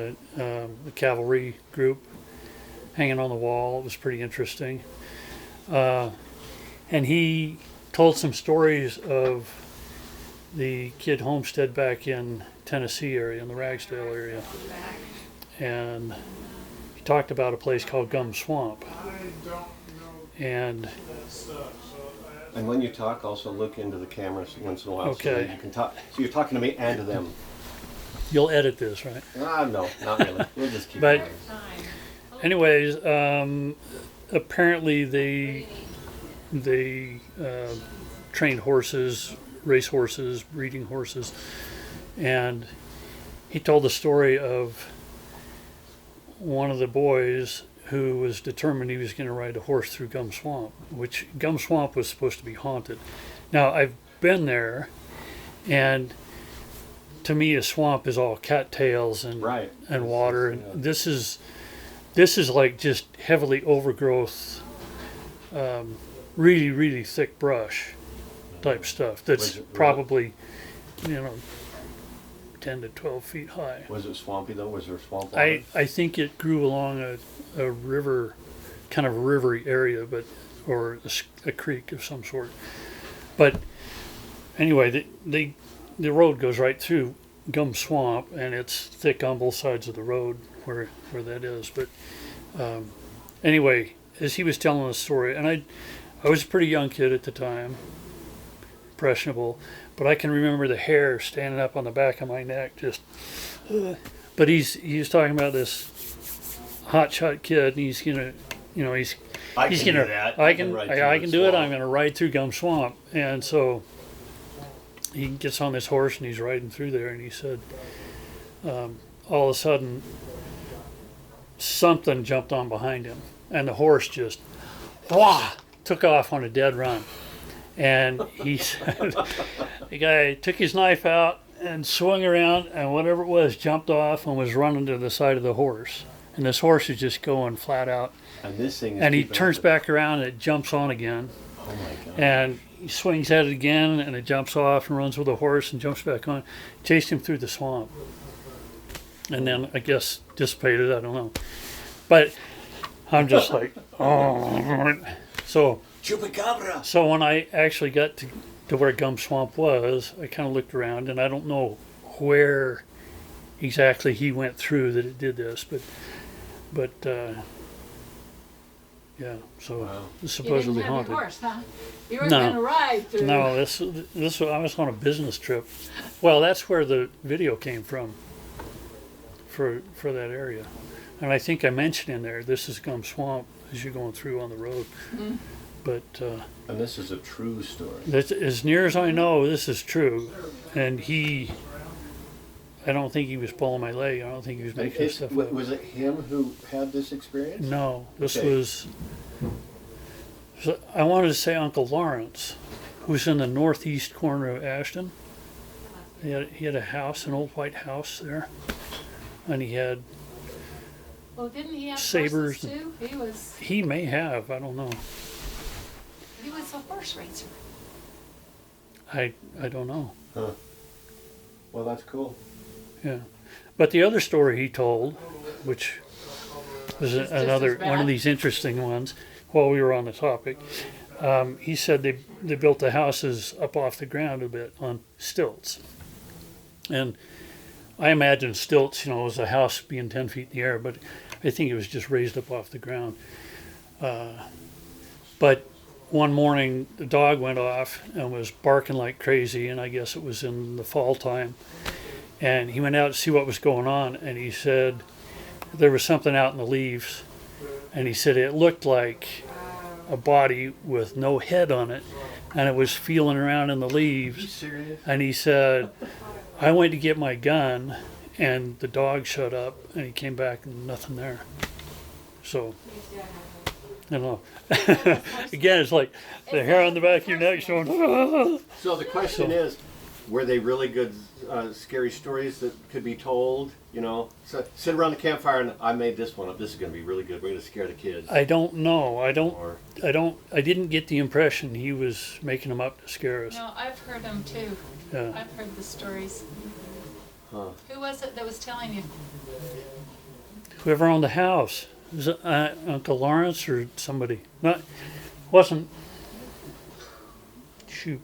the cavalry group hanging on the wall. It was pretty interesting. Uh, and he told some stories of the Kidd homestead back in Tennessee area, in the Ragsdale area. And he talked about a place called Gum Swamp. And And when you talk, also look into the cameras once in a while so Okay. that you can talk. So you're talking to me and to them. you'll edit this, right? No, not really. We'll just keep But going. anyways, apparently they trained horses, race horses, breeding horses, and he told the story of one of the boys who was determined he was going to ride a horse through Gum Swamp, which Gum Swamp was supposed to be haunted. Now, I've been there, and to me, a swamp is all cattails and Right. and water, and Yeah. this is like just heavily overgrowth, really really thick brush type stuff. That's Was it- probably, 10 to 12 feet high. Was it swampy though? Was there swamp water? I think it grew along a river, kind of a rivery area, or a creek of some sort. But anyway, the road goes right through Gum Swamp, and it's thick on both sides of the road where that is. But anyway, as he was telling the story, and I was a pretty young kid at the time, impressionable, but I can remember the hair standing up on the back of my neck, just. But he was talking about this hotshot kid, and he's gonna, he's I he's can gonna, do that. I can, ride I, through I the can do it. swamp. I'm gonna ride through Gum Swamp, and so he gets on this horse and he's riding through there, and he said, all of a sudden, something jumped on behind him, and the horse just, wah, took off on a dead run, and he said, the guy took his knife out and swung around, and whatever it was jumped off and was running to the side of the horse, and this horse is just going flat out. And this thing is And he keeping turns up back around and it jumps on again. Oh my god. And he swings at it again and it jumps off and runs with the horse and jumps back on. Chased him through the swamp. And then I guess dissipated, I don't know. But I'm just like, oh. Chupacabra. So when I actually got to where Gum Swamp was, I kind of looked around, and I don't know where exactly he went through that it did this, but yeah, so Wow. it's You supposedly didn't have haunted. your horse, huh? You were No. going to ride through. No, this I was on a business trip. Well, that's where the video came from for that area, and I think I mentioned in there this is Gum Swamp as you're going through on the road. But And this is a true story. as near as I know, this is true, and I don't think he was pulling my leg. I don't think he was making stuff up. Was it him who had this experience? No, this Okay. was. So I wanted to say Uncle Lawrence, who's in the northeast corner of Ashton. He had a house, an old white house there, and he had. Well, didn't he have Sabers horses too? He may have. I don't know. He was a horse racer. I don't know. Huh. Well, that's cool. Yeah, but the other story he told, which was It's just another as one of bad? these interesting ones, while we were on the topic, he said they built the houses up off the ground a bit on stilts, and I imagine stilts, was a house being 10 feet in the air, but I think it was just raised up off the ground. But one morning the dog went off and was barking like crazy, and I guess it was in the fall time. And he went out to see what was going on, and he said there was something out in the leaves, and he said it looked like a body with no head on it, and it was feeling around in the leaves. Serious? And he said, I went to get my gun, and the dog showed up, and he came back and nothing there. So, I don't know. Again, it's like the hair on the back of your neck showing. So the question is, were they really good, scary stories that could be told? So sit around the campfire and I made this one up. This is going to be really good. We're going to scare the kids. I don't know. Or I didn't get the impression he was making them up to scare us. No, I've heard them too. Yeah. I've heard the stories. Who was it that was telling you? Whoever owned the house. Was it Uncle Lawrence or somebody? Not, wasn't. Shoot.